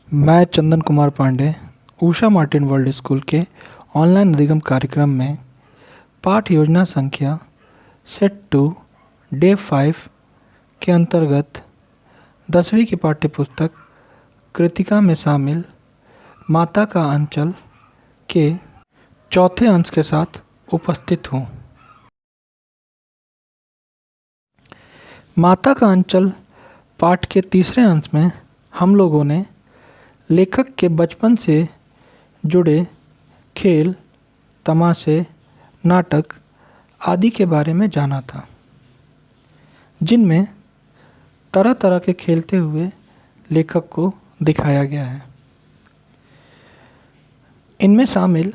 मैं Chandan Kumar Pandey Usha Martin world school के online अधिगम कार्यक्रम में पाठ योजना संख्या सेट 2 डे 5 के अंतर्गत 10वीं की पाठ्यपुस्तक कृतिका में शामिल माता का अंचल के चौथे अंश के साथ उपस्थित हूँ। माता का अंचल पाठ के तीसरे अंश में हम लोगों ने लेखक के बचपन से जुड़े खेल, तमाशे, नाटक आदि के बारे में जाना था, जिनमें तरह तरह के खेलते हुए लेखक को दिखाया गया है। इनमें शामिल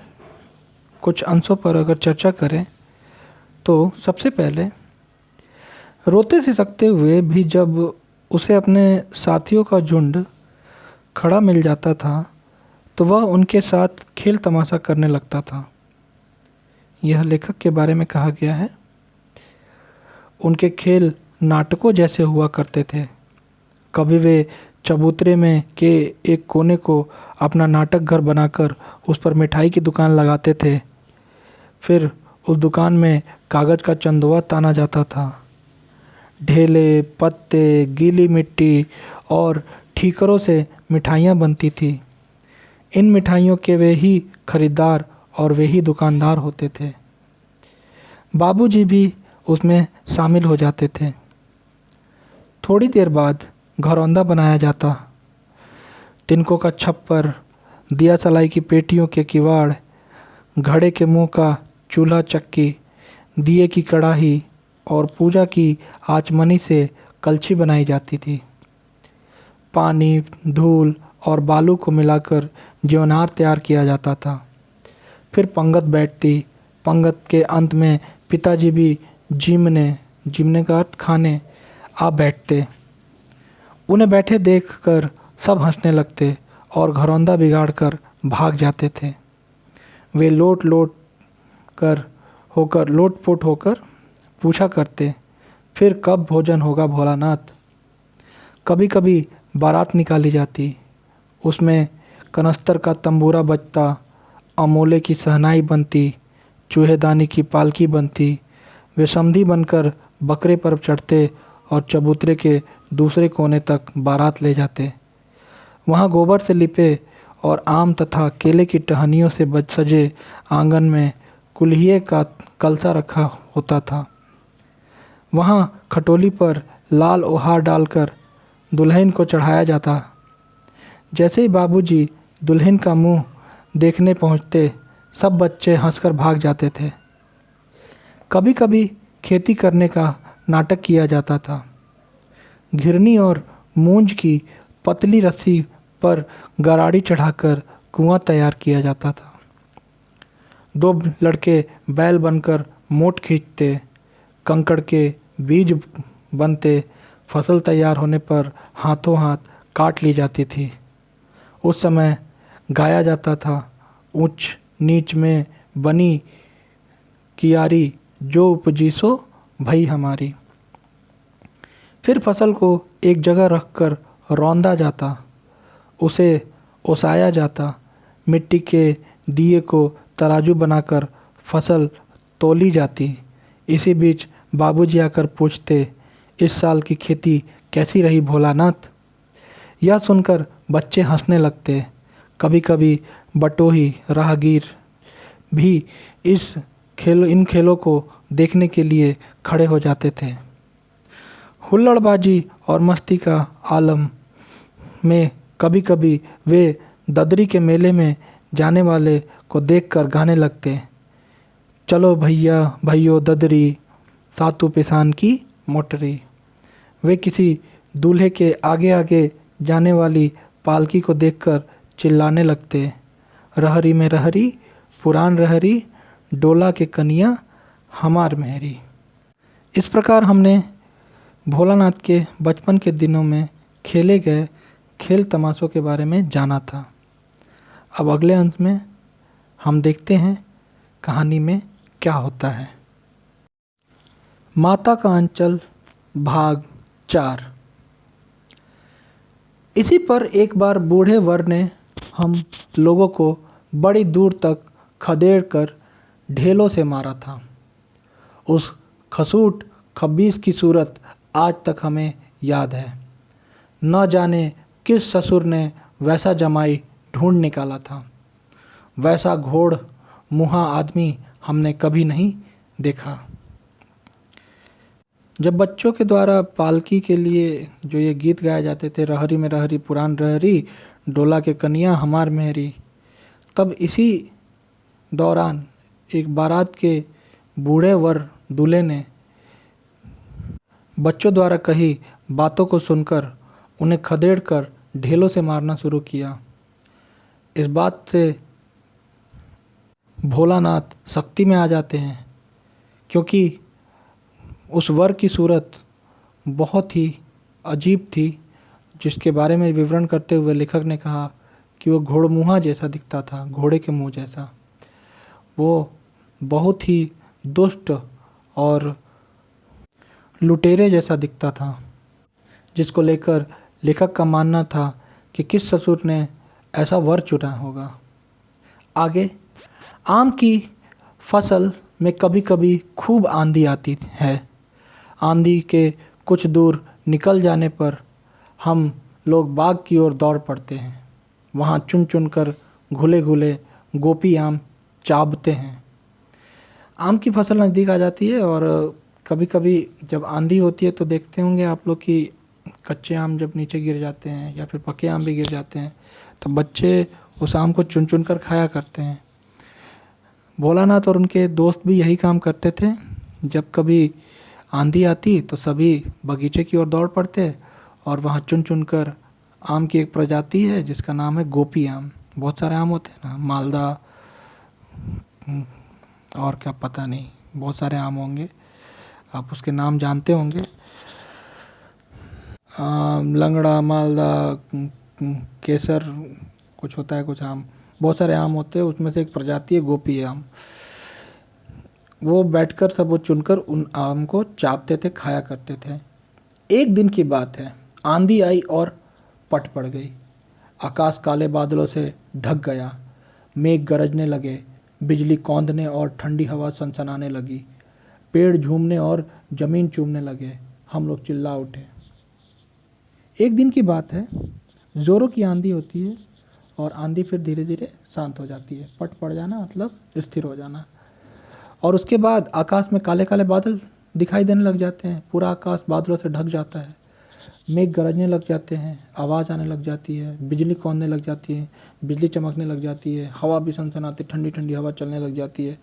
कुछ अंशों पर अगर चर्चा करें तो सबसे पहले रोते सिसकते हुए भी जब उसे अपने साथियों का झुंड खड़ा मिल जाता था तो वह उनके साथ खेल तमाशा करने लगता था। यह लेखक के बारे में कहा गया है। उनके खेल नाटकों जैसे हुआ करते थे। कभी वे चबूतरे में के एक कोने को अपना नाटक घर बनाकर उस पर मिठाई की दुकान लगाते थे। फिर उस दुकान में कागज़ का चंदुआ ताना जाता था। ढेले, पत्ते, गीली मिट्टी और ठीकरों से मिठाइयाँ बनती थी। इन मिठाइयों के वे ही खरीदार और वे ही दुकानदार होते थे। बाबूजी भी उसमें शामिल हो जाते थे। थोड़ी देर बाद घरौंदा बनाया जाता। तिनकों का छप्पर, दिया सलाई की पेटियों के किवाड़, घड़े के मुंह का चूल्हा चक्की, दिए की कढ़ाई और पूजा की आचमनी से कलछी बनाई जाती थी। पानी, धूल और बालू को मिलाकर जीवनार तैयार किया जाता था। फिर पंगत बैठती। पंगत के अंत में पिताजी भी जीमने का अर्थ खाने आ बैठते। उन्हें बैठे देखकर सब हंसने लगते और घरौंदा बिगाड़कर भाग जाते थे। वे लोटपोट होकर पूछा करते, फिर कब भोजन होगा भोलानाथ। कभी कभी बारात निकाली जाती। उसमें कनस्तर का तंबूरा बजता, अमोले की सहनाई बनती, चूहेदानी की पालकी बनती। वे समधी बनकर बकरे पर चढ़ते और चबूतरे के दूसरे कोने तक बारात ले जाते। वहाँ गोबर से लिपे और आम तथा केले की टहनियों से सजे आंगन में कुल्हिए का कलसा रखा होता था। वहाँ खटोली पर लाल ओहार डालकर दुल्हन को चढ़ाया जाता। जैसे ही बाबूजी दुल्हन का मुंह देखने पहुँचते, सब बच्चे हंसकर भाग जाते थे। कभी कभी खेती करने का नाटक किया जाता था। घिरनी और मूंज की पतली रस्सी पर गराड़ी चढ़ाकर कुआं तैयार किया जाता था। दो लड़के बैल बनकर मोट खींचते, कंकड़ के बीज बनते। फसल तैयार होने पर हाथों हाथ काट ली जाती थी। उस समय गाया जाता था, ऊंच नीच में बनी कियारी, जो उपजी सो भई हमारी। फिर फसल को एक जगह रखकर रौंदा जाता, उसे ओसाया जाता। मिट्टी के दिए को तराजू बनाकर फसल तोली जाती। इसी बीच बाबूजी आकर पूछते, इस साल की खेती कैसी रही भोलानाथ। यह सुनकर बच्चे हंसने लगते। कभी कभी बटोही राहगीर भी इन खेलों को देखने के लिए खड़े हो जाते थे। हुल्लड़बाजी और मस्ती का आलम में कभी कभी वे ददरी के मेले में जाने वाले को देखकर गाने लगते, चलो भैया भैयो ददरी, सातु पिसान की मोटरी। वे किसी दूल्हे के आगे आगे जाने वाली पालकी को देखकर चिल्लाने लगते, रहरी में रहरी, पुरान रहरी, डोला के कनिया हमार मेहरी। इस प्रकार हमने भोलानाथ के बचपन के दिनों में खेले गए खेल तमाशों के बारे में जाना था। अब अगले अंश में हम देखते हैं कहानी में क्या होता है। माता का अंचल भाग 4। इसी पर एक बार बूढ़े वर ने हम लोगों को बड़ी दूर तक खदेड़ कर ढेलों से मारा था। उस खसूट खबीस की सूरत आज तक हमें याद है। न जाने किस ससुर ने वैसा जमाई ढूंढ निकाला था। वैसा घोड़ मुँहा आदमी हमने कभी नहीं देखा। जब बच्चों के द्वारा पालकी के लिए जो ये गीत गाए जाते थे, रहरी में रहरी पुरान रहरी, डोला के कनिया हमार मेहरी, तब इसी दौरान एक बारात के बूढ़े वर दूल्हे ने बच्चों द्वारा कही बातों को सुनकर उन्हें खदेड़ कर ढेलों से मारना शुरू किया। इस बात से भोलानाथ सख्ती में आ जाते हैं, क्योंकि उस वर की सूरत बहुत ही अजीब थी, जिसके बारे में विवरण करते हुए लेखक ने कहा कि वो घोड़मुहा जैसा दिखता था, घोड़े के मुंह जैसा। वो बहुत ही दुष्ट और लुटेरे जैसा दिखता था, जिसको लेकर लेखक का मानना था कि किस ससुर ने ऐसा वर चुना होगा। आगे, आम की फसल में कभी कभी खूब आंधी आती है। आंधी के कुछ दूर निकल जाने पर हम लोग बाग की ओर दौड़ पड़ते हैं। वहाँ चुन चुन कर घुले घुले गोपी आम चाबते हैं। आम की फसल नज़दीक आ जाती है और कभी कभी जब आंधी होती है तो देखते होंगे आप लोग कि कच्चे आम जब नीचे गिर जाते हैं या फिर पके आम भी गिर जाते हैं, तो बच्चे उस आम को चुन चुन कर खाया करते हैं। भोलानाथ और उनके दोस्त भी यही काम करते थे। जब कभी आंधी आती तो सभी बगीचे की ओर दौड़ पड़ते और वहाँ चुन चुन कर, आम की एक प्रजाति है जिसका नाम है गोपी आम। बहुत सारे आम होते हैं ना, मालदा और क्या पता नहीं, बहुत सारे आम होंगे, आप उसके नाम जानते होंगे। लंगड़ा, मालदा, केसर, कुछ होता है कुछ आम, बहुत सारे आम होते हैं, उसमें से एक प्रजाति है गोपी आम। वो बैठकर सब वो चुनकर उन आम को चाटते थे, खाया करते थे। एक दिन की बात है, आंधी आई और पट पड़ गई। आकाश काले बादलों से ढक गया। मेघ गरजने लगे, बिजली कौंधने और ठंडी हवा सनसनाने लगी। पेड़ झूमने और जमीन चूमने लगे। हम लोग चिल्ला उठे। एक दिन की बात है, ज़ोरों की आंधी होती है और आंधी फिर धीरे धीरे शांत हो जाती है। पट पड़ जाना मतलब स्थिर हो जाना। और उसके बाद आकाश में काले काले बादल दिखाई देने लग जाते हैं। पूरा आकाश बादलों से ढक जाता है। मेघ गरजने लग जाते हैं, आवाज़ आने लग जाती है, बिजली कौंधने लग जाती है, बिजली चमकने लग जाती है, हवा भी सनसनाती, ठंडी ठंडी हवा चलने लग जाती है।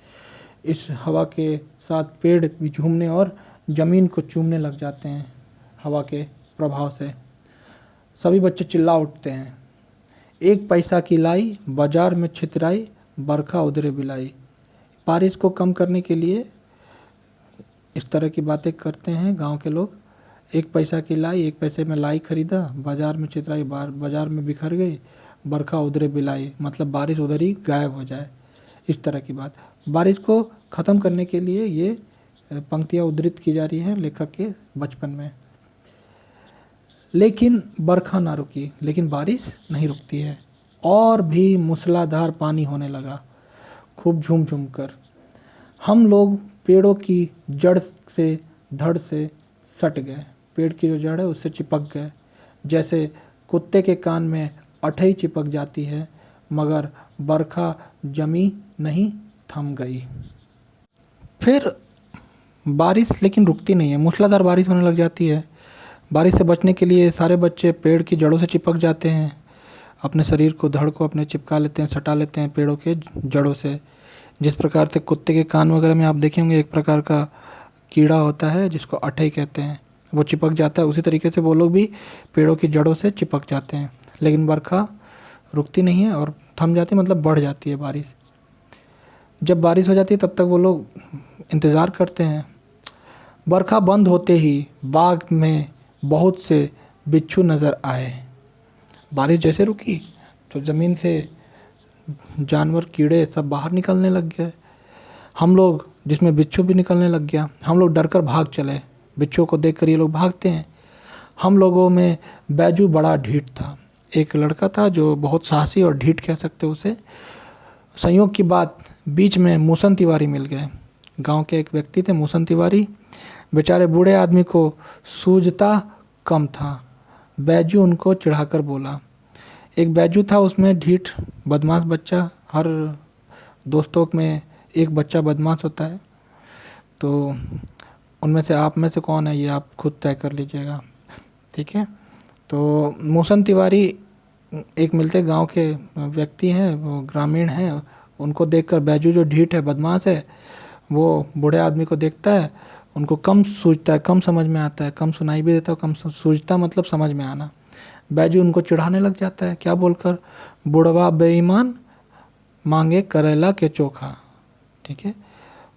इस हवा के साथ पेड़ भी झूमने और ज़मीन को चूमने लग जाते हैं हवा के प्रभाव से। सभी बच्चे चिल्ला उठते हैं, एक पैसा की लाई, बाजार में छितराई, बरखा उधरे बिलाई। बारिश को कम करने के लिए इस तरह की बातें करते हैं गांव के लोग। एक पैसा की लाई, एक पैसे में लाई खरीदा, बाजार में छितराई, बाजार में बिखर गई, बरखा उधरे बिलाई, मतलब बारिश उधर ही गायब हो जाए, इस तरह की बात। बारिश को ख़त्म करने के लिए ये पंक्तियाँ उद्धृत की जा रही हैं लेखक के बचपन में। लेकिन बरखा ना रुकी, लेकिन बारिश नहीं रुकती है और भी मूसलाधार पानी होने लगा, खूब झूम झूम कर। हम लोग पेड़ों की जड़ से धड़ से सट गए। पेड़ की जो जड़ है उससे चिपक गए, जैसे कुत्ते के कान में अठई चिपक जाती है, मगर बरखा जमी नहीं, थम गई। फिर बारिश लेकिन रुकती नहीं है, मूसलाधार बारिश होने लग जाती है। बारिश से बचने के लिए सारे बच्चे पेड़ की जड़ों से चिपक जाते हैं, अपने शरीर को, धड़ को अपने चिपका लेते हैं, सटा लेते हैं पेड़ों के जड़ों से। जिस प्रकार से कुत्ते के कान वगैरह में आप देखेंगे एक प्रकार का कीड़ा होता है जिसको अठई कहते हैं, वो चिपक जाता है, उसी तरीके से वो लोग भी पेड़ों की जड़ों से चिपक जाते हैं। लेकिन बरखा रुकती नहीं है और थम जाती है, मतलब बढ़ जाती है बारिश। जब बारिश हो जाती है तब तक वो लोग इंतज़ार करते हैं। बरखा बंद होते ही बाग में बहुत से बिच्छू नज़र आए। बारिश जैसे रुकी तो ज़मीन से जानवर, कीड़े सब बाहर निकलने लग गए। हम लोग, जिसमें बिच्छू भी निकलने लग गया, हम लोग डर कर भाग चले। बिच्छू को देखकर ये लोग भागते हैं। हम लोगों में बैजू बड़ा ढीठ था। एक लड़का था जो बहुत साहसी और ढीठ कह सकते उसे। संयोग की बात, बीच में मूसन तिवारी मिल गए। गांव के एक व्यक्ति थे मूसन तिवारी। बेचारे बूढ़े आदमी को सूझता कम था। बैजू उनको चिढ़ाकर बोला। एक बैजू था, उसमें ढीठ बदमाश बच्चा, हर दोस्तों में एक बच्चा बदमाश होता है। तो उनमें से आप में से कौन है ये आप खुद तय कर लीजिएगा, ठीक है। तो मूसन तिवारी एक मिलते गांव के व्यक्ति हैं, वो ग्रामीण हैं। उनको देखकर बैजू जो ढीठ है, बदमाश है, वो बूढ़े आदमी को देखता है। उनको कम सूझता है, कम समझ में आता है, कम सुनाई भी देता है, कम सूझता मतलब समझ में आना। बैजू उनको चिढ़ाने लग जाता है, क्या बोलकर, बुढ़वा बेईमान मांगे करेला के चोखा, ठीक है।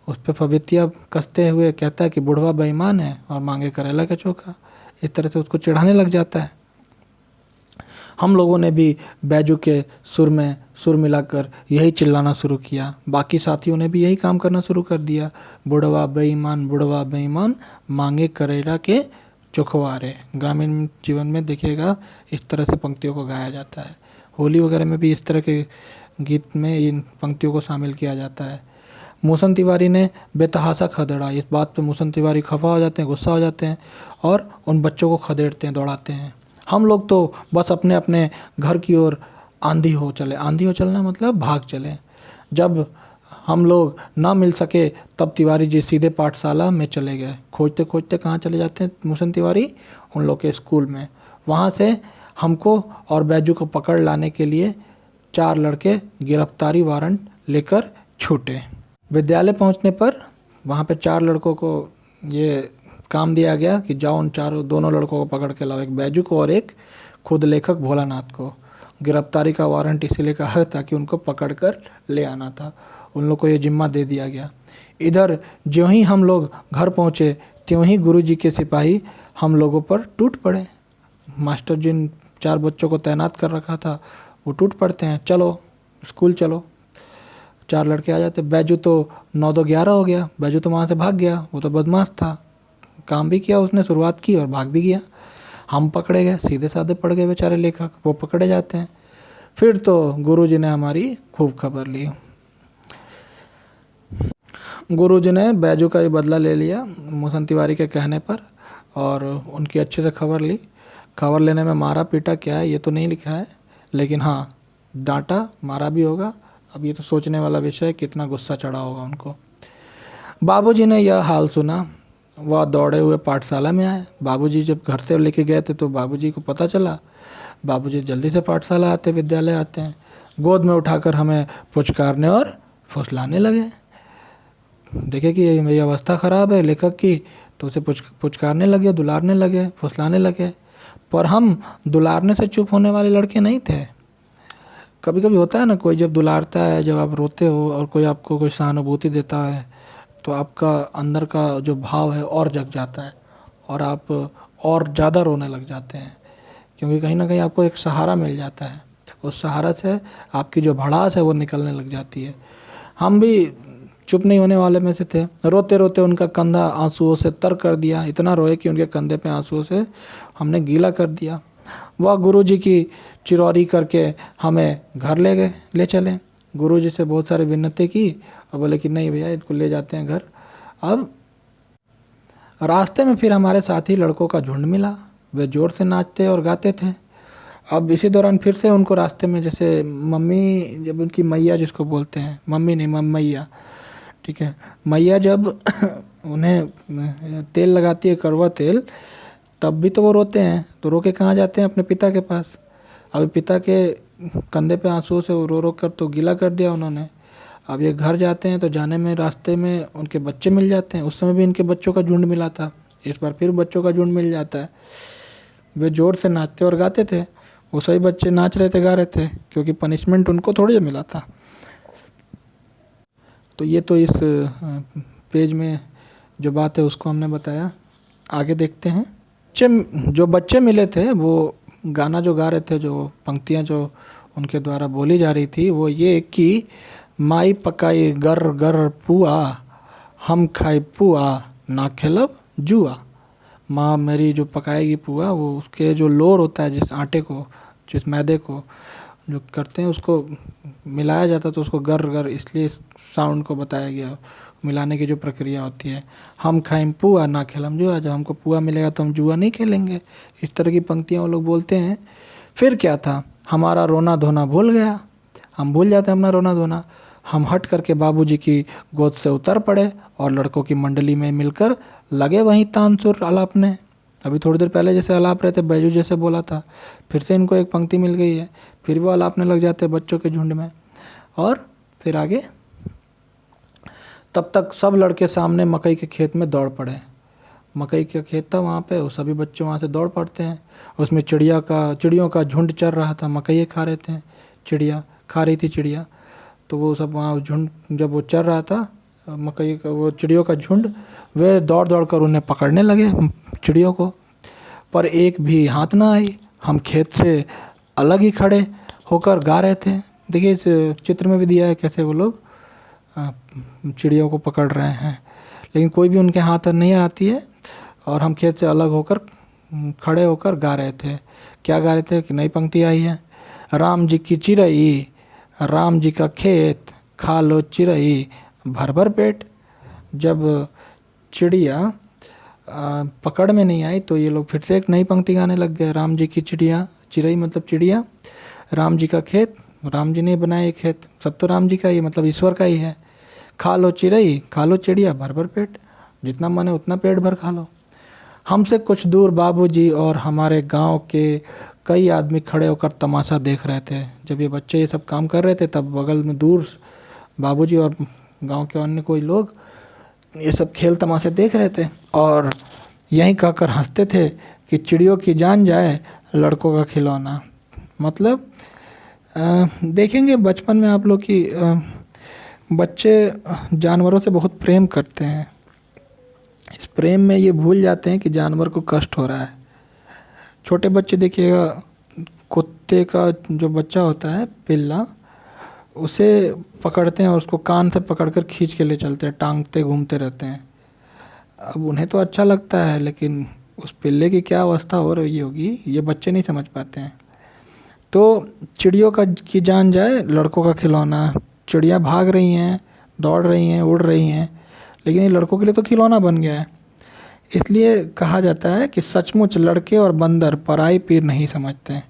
उस पर फबितिया कसते हुए कहता है कि बुढ़वा बेईमान है और मांगे करेला का चोखा। इस तरह से उसको चिढ़ाने लग जाता है। हम लोगों ने भी बैजू के सुर में सुर मिलाकर यही चिल्लाना शुरू किया। बाकी साथियों ने भी यही काम करना शुरू कर दिया। बुढ़वा बेईमान मांगे करेला के चोखवारे। ग्रामीण जीवन में देखिएगा इस तरह से पंक्तियों को गाया जाता है। होली वगैरह में भी इस तरह के गीत में इन पंक्तियों को शामिल किया जाता है। मूसन तिवारी ने बेतहासा खदेड़ा। इस बात पे मूसन तिवारी खफा हो जाते हैं, गुस्सा हो जाते हैं और उन बच्चों को खदेड़ते हैं, दौड़ाते हैं। हम लोग तो बस अपने अपने घर की ओर आंधी हो चलना मतलब भाग चले। जब हम लोग ना मिल सके तब तिवारी जी सीधे पाठशाला में चले गए। खोजते खोजते कहाँ चले जाते हैं मूसन तिवारी, उन लोग के स्कूल में। वहाँ से हमको और बैजू को पकड़ लाने के लिए 4 लड़के गिरफ्तारी वारंट लेकर छूटे। विद्यालय पहुँचने पर वहाँ पे 4 लड़कों को ये काम दिया गया कि जाओ उन दोनों लड़कों को पकड़ के लाओ, एक बैजू को और एक खुद लेखक भोलानाथ को। गिरफ्तारी का वारंट इसीलिए कहा है ताकि उनको पकड़ कर ले आना था। उन लोग को ये जिम्मा दे दिया गया। इधर ज्यों ही हम लोग घर पहुँचे त्यों ही गुरुजी के सिपाही हम लोगों पर टूट पड़े। मास्टर जिन 4 बच्चों को तैनात कर रखा था वो टूट पड़ते हैं, चलो स्कूल चलो। 4 लड़के आ जाते। बैजू तो 9-2-11 हो गया। बैजू तो वहाँ से भाग गया, वो तो बदमाश था, काम भी किया उसने, शुरुआत की और भाग भी गया। हम पकड़े गए, सीधे साधे पड़ गए बेचारे लेखक, वो पकड़े जाते हैं। फिर तो गुरुजी ने हमारी खूब खबर ली। गुरुजी ने बैजू का भी बदला ले लिया मूसन तिवारी के कहने पर और उनकी अच्छे से खबर ली। खबर लेने में मारा पीटा क्या है ये तो नहीं लिखा है, लेकिन हाँ डांटा मारा भी होगा। अब ये तो सोचने वाला विषय है कितना गुस्सा चढ़ा होगा उनको। बाबूजी ने यह हाल सुना, वह दौड़े हुए पाठशाला में आए। बाबूजी जब घर से लेके गए थे तो बाबूजी को पता चला। बाबूजी जल्दी से पाठशाला आते, विद्यालय आते हैं, गोद में उठाकर हमें पुचकारने और फुसलाने लगे। देखे कि मेरी अवस्था ख़राब है लेखक की, तो उसे पुचकारने लगे, दुलारने लगे, फुसलाने लगे। पर हम दुलारने से चुप होने वाले लड़के नहीं थे। कभी कभी होता है ना, कोई जब दुलारता है, जब आप रोते हो और कोई आपको कोई सहानुभूति देता है तो आपका अंदर का जो भाव है और जग जाता है और आप और ज़्यादा रोने लग जाते हैं, क्योंकि कहीं ना कहीं आपको एक सहारा मिल जाता है। उस सहारा से आपकी जो भड़ास है वो निकलने लग जाती है। हम भी चुप नहीं होने वाले में से थे। रोते रोते उनका कंधा आंसुओं से तर कर दिया। इतना रोए कि उनके कंधे पे आंसुओं से हमने गीला कर दिया। वह गुरुजी की चिरौरी करके हमें घर ले चले। गुरुजी से बहुत सारी विनती की और बोले कि नहीं भैया इनको ले जाते हैं घर। अब रास्ते में फिर हमारे साथी लड़कों का झुंड मिला। वे ज़ोर से नाचते और गाते थे। अब इसी दौरान फिर से उनको रास्ते में, जैसे मम्मी जब उनकी मैया जिसको बोलते हैं, मम्मी नहीं मैया, ठीक है, मैया जब उन्हें तेल लगाती है, कड़वा तेल, तब भी तो वो रोते हैं। तो रो के कहाँ जाते हैं? अपने पिता के पास। अब पिता के कंधे पे आंसुओं से रो रो कर तो गीला कर दिया उन्होंने। अब ये घर जाते हैं तो जाने में रास्ते में उनके बच्चे मिल जाते हैं। उस समय भी इनके बच्चों का झुंड मिला था, इस बार फिर बच्चों का झुंड मिल जाता है। वे ज़ोर से नाचते और गाते थे। वो सही बच्चे नाच रहे थे, गा रहे थे, क्योंकि पनिशमेंट उनको थोड़ी मिला था। तो ये तो इस पेज में जो बात है उसको हमने बताया। आगे देखते हैं। जो बच्चे मिले थे वो गाना जो गा रहे थे, जो पंक्तियाँ जो उनके द्वारा बोली जा रही थी वो ये कि माई पकाई गर गर पुआ, हम खाई पुआ ना खेलब जुआ। माँ मेरी जो पकाएगी पुआ, वो उसके जो लोर होता है, जिस आटे को, जिस मैदे को जो करते हैं उसको मिलाया जाता है, तो उसको गर गर इसलिए साउंड को बताया गया, मिलाने की जो प्रक्रिया होती है। हम खाएं पुआ ना खेलम जुआ, जब हमको पुआ मिलेगा तो हम जुआ नहीं खेलेंगे। इस तरह की पंक्तियाँ वो लोग बोलते हैं। फिर क्या था, हमारा रोना धोना भूल गया, हम भूल जाते हैं अपना रोना धोना। हम हट करके बाबूजी की गोद से उतर पड़े और लड़कों की मंडली में मिलकर लगे वहीं तानसुर आलापने। अभी थोड़ी देर पहले जैसे आलाप रहे थे, बैजू जैसे बोला था, फिर से इनको एक पंक्ति मिल गई है, फिर वो आलापने लग जाते हैं बच्चों के झुंड में। और फिर आगे, तब तक सब लड़के सामने मकई के खेत में दौड़ पड़े। मकई का खेत था वहाँ पे, वो सभी बच्चे वहाँ से दौड़ पड़ते हैं। उसमें चिड़ियों का झुंड चर रहा था, मकई खा रहे थे, चिड़िया खा रही थी चिड़िया। तो वो सब वहाँ झुंड, जब वो चर रहा था मकई का, वो चिड़ियों का झुंड, वे दौड़ दौड़ कर उन्हें पकड़ने लगे चिड़ियों को, पर एक भी हाथ ना आई। हम खेत से अलग ही खड़े होकर गा रहे थे। देखिए इस चित्र में भी दिया है कैसे वो लोग चिड़ियों को पकड़ रहे हैं, लेकिन कोई भी उनके हाथ नहीं आती है। और हम खेत से अलग होकर खड़े होकर गा रहे थे। क्या गा रहे थे कि नई पंक्ति आई है, राम जी की चिड़ई, राम जी का खेत, खा लो चिड़ई भर भर पेट। जब चिड़िया पकड़ में नहीं आई तो ये लोग फिर से एक नई पंक्ति गाने लग गए, राम जी की चिड़िया, चिड़ई मतलब चिड़िया, राम जी का खेत, राम जी ने बनाया ये खेत, सब तो राम जी का ही, मतलब ईश्वर का ही है। खा लो चिड़ई, खा लो चिड़िया भर भर पेट, जितना मन है उतना पेट भर खा लो। हमसे कुछ दूर बाबूजी और हमारे गांव के कई आदमी खड़े होकर तमाशा देख रहे थे। जब ये बच्चे ये सब काम कर रहे थे, तब बगल में दूर बाबूजी और गांव के अन्य कोई लोग ये सब खेल तमाशे देख रहे थे और यहीं कहकर हंसते थे कि चिड़ियों की जान जाए लड़कों का खिलौना। मतलब देखेंगे बचपन में आप लोग की बच्चे जानवरों से बहुत प्रेम करते हैं। इस प्रेम में ये भूल जाते हैं कि जानवर को कष्ट हो रहा है। छोटे बच्चे देखिएगा, कुत्ते का जो बच्चा होता है पिल्ला, उसे पकड़ते हैं और उसको कान से पकड़कर खींच के ले चलते हैं, टांगते घूमते रहते हैं। अब उन्हें तो अच्छा लगता है, लेकिन उस पिल्ले की क्या अवस्था हो रही होगी ये बच्चे नहीं समझ पाते हैं। तो चिड़ियों की जान जाए लड़कों का खिलौना। चिड़िया भाग रही हैं, दौड़ रही हैं, उड़ रही हैं, लेकिन ये लड़कों के लिए तो खिलौना बन गया है। इसलिए कहा जाता है कि सचमुच लड़के और बंदर पराई पीर नहीं समझते।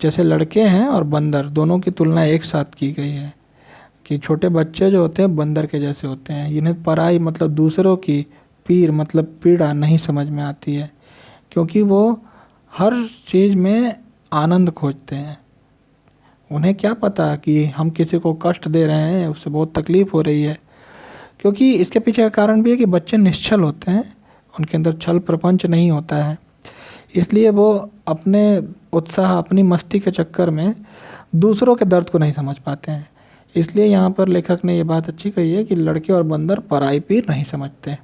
जैसे लड़के हैं और बंदर दोनों की तुलना एक साथ की गई है कि छोटे बच्चे जो होते हैं बंदर के जैसे होते हैं। इन्हें पराई मतलब दूसरों की, पीर मतलब पीड़ा नहीं समझ में आती है, क्योंकि वो हर चीज़ में आनंद खोजते हैं। उन्हें क्या पता कि हम किसी को कष्ट दे रहे हैं, उससे बहुत तकलीफ़ हो रही है। क्योंकि इसके पीछे का कारण भी है कि बच्चे निश्चल होते हैं, उनके अंदर छल प्रपंच नहीं होता है, इसलिए वो अपने उत्साह, अपनी मस्ती के चक्कर में दूसरों के दर्द को नहीं समझ पाते हैं। इसलिए यहाँ पर लेखक ने ये बात अच्छी कही है कि लड़के और बंदर पराई पीर नहीं समझते।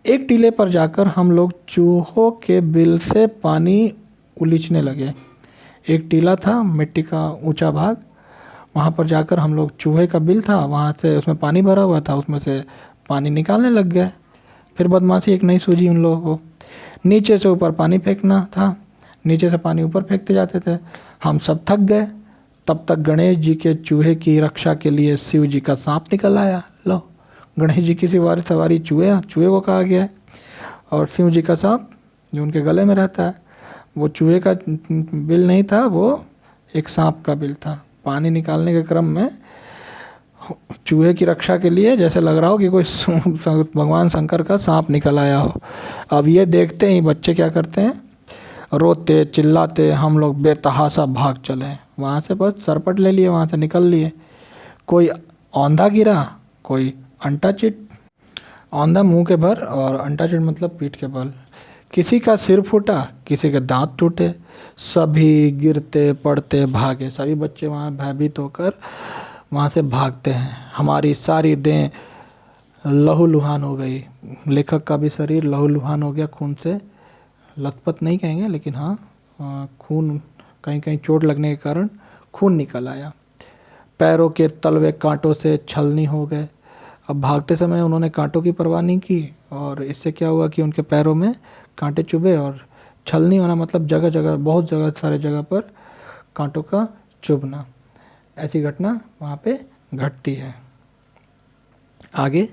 एक टीले पर जाकर हम लोग चूहों के बिल से पानी उलीचने लगे। एक टीला था, मिट्टी का ऊंचा भाग, वहाँ पर जाकर हम लोग, चूहे का बिल था, वहाँ से उसमें पानी भरा हुआ था, उसमें से पानी निकालने लग गए। फिर बदमाशी एक नई सूझी उन लोगों को, नीचे से ऊपर पानी फेंकना था, नीचे से पानी ऊपर फेंकते जाते थे। हम सब थक गए। तब तक गणेश जी के चूहे की रक्षा के लिए शिव जी का सांप निकल आया। लो, गणेश जी की सवारी चूहे को कहा गया है, और शिव जी का सांप जो उनके गले में रहता है, वो चूहे का बिल नहीं था, वो एक सांप का बिल था। पानी निकालने के क्रम में चूहे की रक्षा के लिए जैसे लग रहा हो कि कोई भगवान शंकर का सांप निकल आया हो। अब ये देखते ही बच्चे क्या करते हैं, रोते चिल्लाते हम लोग बेतहाशा भाग चले। वहाँ से बस सरपट ले लिए, वहाँ से निकल लिए। कोई औंधा गिरा, कोई अंटा चिट, औंधा मुंह के भर और अंटा चिट मतलब पीठ के बल। किसी का सिर फूटा, किसी के दांत टूटे, सभी गिरते पड़ते भागे। सभी बच्चे वहाँ भयभीत होकर वहाँ से भागते हैं। हमारी सारी देह लहूलुहान हो गई। लेखक का भी शरीर लहूलुहान हो गया, खून से लथपथ नहीं कहेंगे, लेकिन हाँ, खून कहीं कहीं चोट लगने के कारण खून निकल आया। पैरों के तलवे कांटों से छलनी हो गए। अब भागते समय उन्होंने कांटों की परवाह नहीं की, और इससे क्या हुआ कि उनके पैरों में कांटे चुभे, और छलनी होना मतलब जगह जगह, बहुत जगह, सारे जगह पर कांटों का चुभना। ऐसी घटना वहाँ पे घटती है। आगे।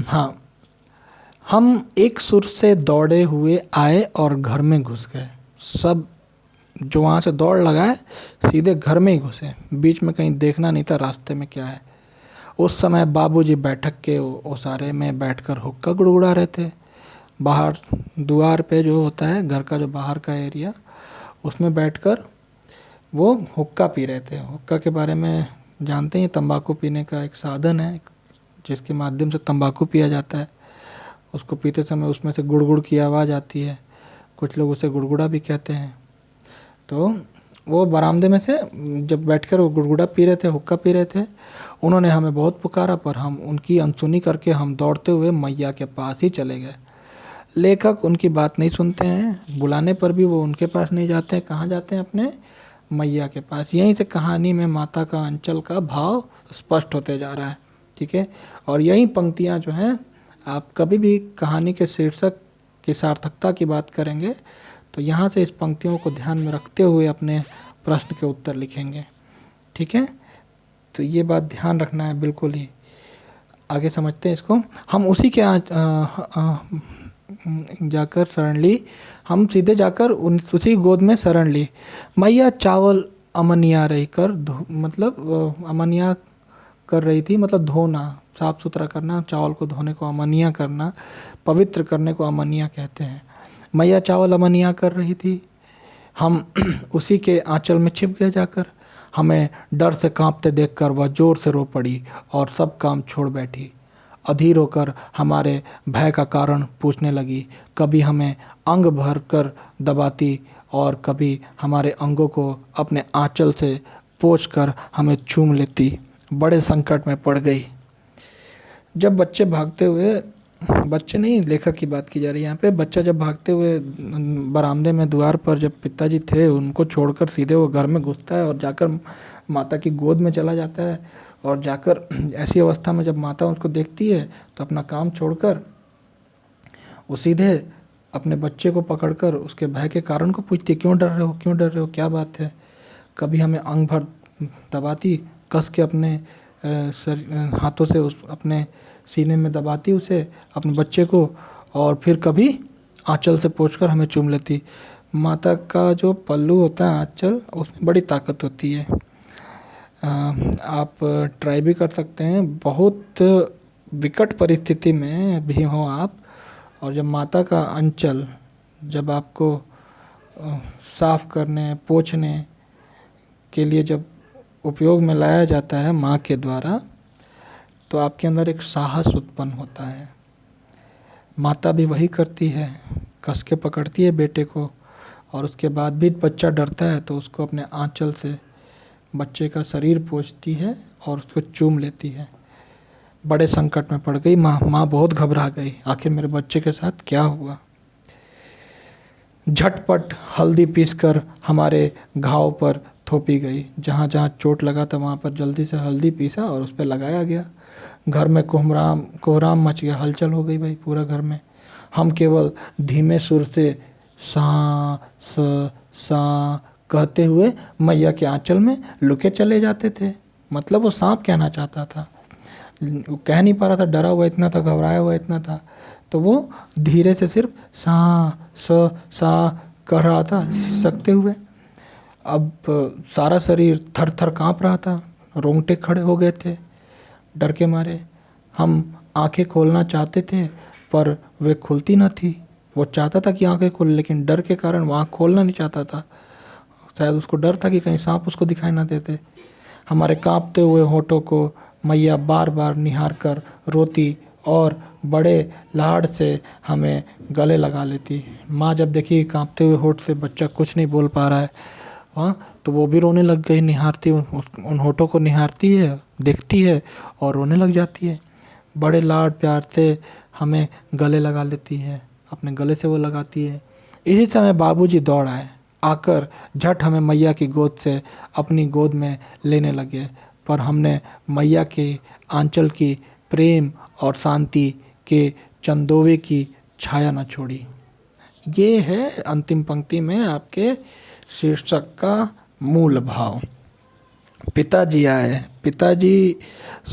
हाँ, हम एक सुर से दौड़े हुए आए और घर में घुस गए। सब जो वहाँ से दौड़ लगाए सीधे घर में ही घुसे, बीच में कहीं देखना नहीं था रास्ते में क्या है। उस समय बाबूजी बैठक के ओसारे में बैठकर हुक्का गुड़गुड़ा रहे थे। बाहर द्वार पे जो होता है, घर का जो बाहर का एरिया, उसमें बैठकर वो हुक्का पी रहे थे। हुक्का के बारे में जानते हैं, तंबाकू पीने का एक साधन है जिसके माध्यम से तंबाकू पिया जाता है। उसको पीते समय उसमें से गुड़गुड़ की आवाज़ आती है, कुछ लोग उसे गुड़गुड़ा भी कहते हैं। तो वो बरामदे में से जब बैठकर वो गुड़गुड़ा पी रहे थे, हुक्का पी रहे थे, उन्होंने हमें बहुत पुकारा, पर हम उनकी अनसुनी करके हम दौड़ते हुए मैया के पास ही चले गए। लेखक उनकी बात नहीं सुनते हैं, बुलाने पर भी वो उनके पास नहीं जाते हैं। कहाँ जाते हैं? अपने मैया के पास। यहीं से कहानी में माता का अंचल का भाव स्पष्ट होते जा रहा है। ठीक है, और यही पंक्तियाँ जो हैं, आप कभी भी कहानी के शीर्षक की सार्थकता की बात करेंगे तो यहाँ से इस पंक्तियों को ध्यान में रखते हुए अपने प्रश्न के उत्तर लिखेंगे। ठीक है, तो ये बात ध्यान रखना है बिल्कुल ही। आगे समझते हैं इसको। हम उसी के जाकर शरण ली, हम सीधे जाकर उसी गोद में शरण ली। मैया चावल अमनिया रही कर, मतलब अमनिया कर रही थी, मतलब धोना, साफ सुथरा करना। चावल को धोने को अमनिया करना, पवित्र करने को अमनिया कहते हैं। मैया चावल अमनिया कर रही थी, हम उसी के आंचल में छिप गए जाकर। हमें डर से कांपते देखकर वह जोर से रो पड़ी और सब काम छोड़ बैठी। अधीर होकर हमारे भय का कारण पूछने लगी। कभी हमें अंग भर कर दबाती और कभी हमारे अंगों को अपने आंचल से पोंछ कर हमें चूम लेती। बड़े संकट में पड़ गई। जब बच्चे भागते हुए, बच्चे नहीं, लेखक की बात की जा रही है यहाँ पे, बच्चा जब भागते हुए बरामदे में द्वार पर जब पिताजी थे उनको छोड़कर सीधे वो घर में घुसता है और जाकर माता की गोद में चला जाता है। और जाकर ऐसी अवस्था में जब माता उसको देखती है तो अपना काम छोड़कर वो सीधे अपने बच्चे को पकड़कर उसके भय के कारण को पूछती है, क्यों डर रहे हो, क्यों डर रहे हो, क्या बात है। कभी हमें अंग भर दबाती, कस के अपने हाथों से उस अपने सीने में दबाती उसे, अपने बच्चे को, और फिर कभी आंचल से पोंछकर हमें चूम लेती। माता का जो पल्लू होता है, आंचल, उसमें बड़ी ताकत होती है। आप ट्राई भी कर सकते हैं, बहुत विकट परिस्थिति में भी हो आप, और जब माता का अंचल जब आपको साफ करने, पोंछने के लिए जब उपयोग में लाया जाता है माँ के द्वारा, तो आपके अंदर एक साहस उत्पन्न होता है। माता भी वही करती है, कस के पकड़ती है बेटे को, और उसके बाद भी बच्चा डरता है तो उसको अपने आंचल से बच्चे का शरीर पोंछती है और उसको चूम लेती है। बड़े संकट में पड़ गई माँ बहुत घबरा गई, आखिर मेरे बच्चे के साथ क्या हुआ। झटपट हल्दी पीसकर हमारे घाव पर थोपी गई। जहाँ जहाँ चोट लगा था वहाँ पर जल्दी से हल्दी पीसा और उस पर लगाया गया। घर में कोहराम मच गया, हलचल हो गई भाई पूरा घर में। हम केवल धीमे सुर से सा स सा कहते हुए मैया के आंचल में लुके चले जाते थे। मतलब वो सांप कहना चाहता था, वो कह नहीं पा रहा था, डरा हुआ इतना था, घबराया हुआ इतना था, तो वो धीरे से सिर्फ सा कह रहा था सकते हुए। अब सारा शरीर थर थर काँप रहा था, रोंगटे खड़े हो गए थे डर के मारे। हम आंखें खोलना चाहते थे पर वे खुलती न थी। वो चाहता था कि आंखें खोले, लेकिन डर के कारण वो आँख खोलना नहीं चाहता था। शायद उसको डर था कि कहीं सांप उसको दिखाई ना देते। हमारे कांपते हुए होठों को मैया बार बार निहार कर रोती और बड़े लाड से हमें गले लगा लेती। माँ जब देखी कांपते हुए होठ से बच्चा कुछ नहीं बोल पा रहा है, तो वो भी रोने लग गई। निहारती, उन होठों को निहारती है, देखती है और रोने लग जाती है। बड़े लाड प्यार से हमें गले लगा लेती है, अपने गले से वो लगाती है। इसी समय बाबूजी दौड़ आए, आकर झट हमें मैया की गोद से अपनी गोद में लेने लगे। पर हमने मैया के आंचल की प्रेम और शांति के चंदोवे की छाया न छोड़ी। ये है अंतिम पंक्ति में आपके शीर्षक का मूल भाव। पिताजी आए। पिताजी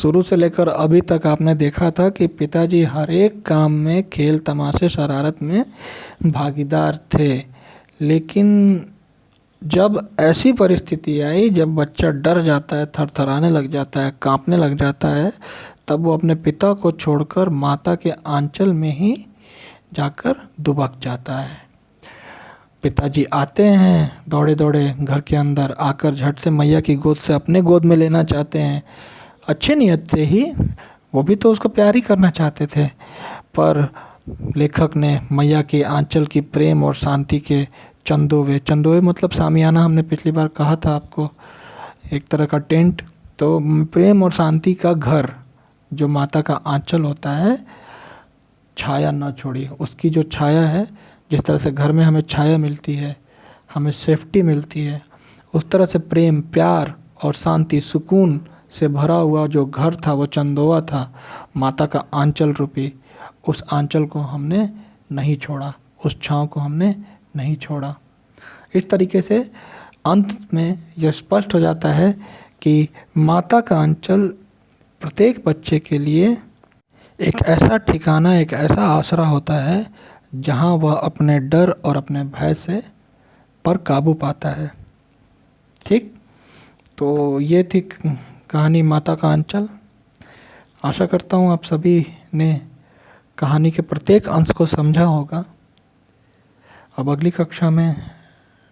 शुरू से लेकर अभी तक आपने देखा था कि पिताजी हर एक काम में, खेल तमाशे शरारत में भागीदार थे। लेकिन जब ऐसी परिस्थिति आई, जब बच्चा डर जाता है, थरथराने लग जाता है, कांपने लग जाता है, तब वो अपने पिता को छोड़कर माता के आंचल में ही जाकर दुबक जाता है। पिताजी आते हैं दौड़े दौड़े घर के अंदर, आकर झट से मैया की गोद से अपने गोद में लेना चाहते हैं। अच्छे नियत से ही, वो भी तो उसको प्यार ही करना चाहते थे, पर लेखक ने मैया के आंचल की प्रेम और शांति के चंदोवे, चंदोवे मतलब सामियाना, हमने पिछली बार कहा था आपको, एक तरह का टेंट। तो प्रेम और शांति का घर जो माता का आंचल होता है, छाया न छोड़ी। उसकी जो छाया है, जिस तरह से घर में हमें छाया मिलती है, हमें सेफ्टी मिलती है, उस तरह से प्रेम, प्यार और शांति, सुकून से भरा हुआ जो घर था, वो चंदोवा था, माता का आंचल रूपी। उस आंचल को हमने नहीं छोड़ा, उस छाँव को हमने नहीं छोड़ा। इस तरीके से अंत में यह स्पष्ट हो जाता है कि माता का आंचल प्रत्येक बच्चे के लिए एक ऐसा ठिकाना, एक ऐसा आसरा होता है जहाँ वह अपने डर और अपने भय से पर काबू पाता है। ठीक, तो ये थी कहानी माता का आंचल। आशा करता हूँ आप सभी ने कहानी के प्रत्येक अंश को समझा होगा। अब अगली कक्षा में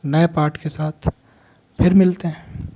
नए पाठ के साथ फिर मिलते हैं।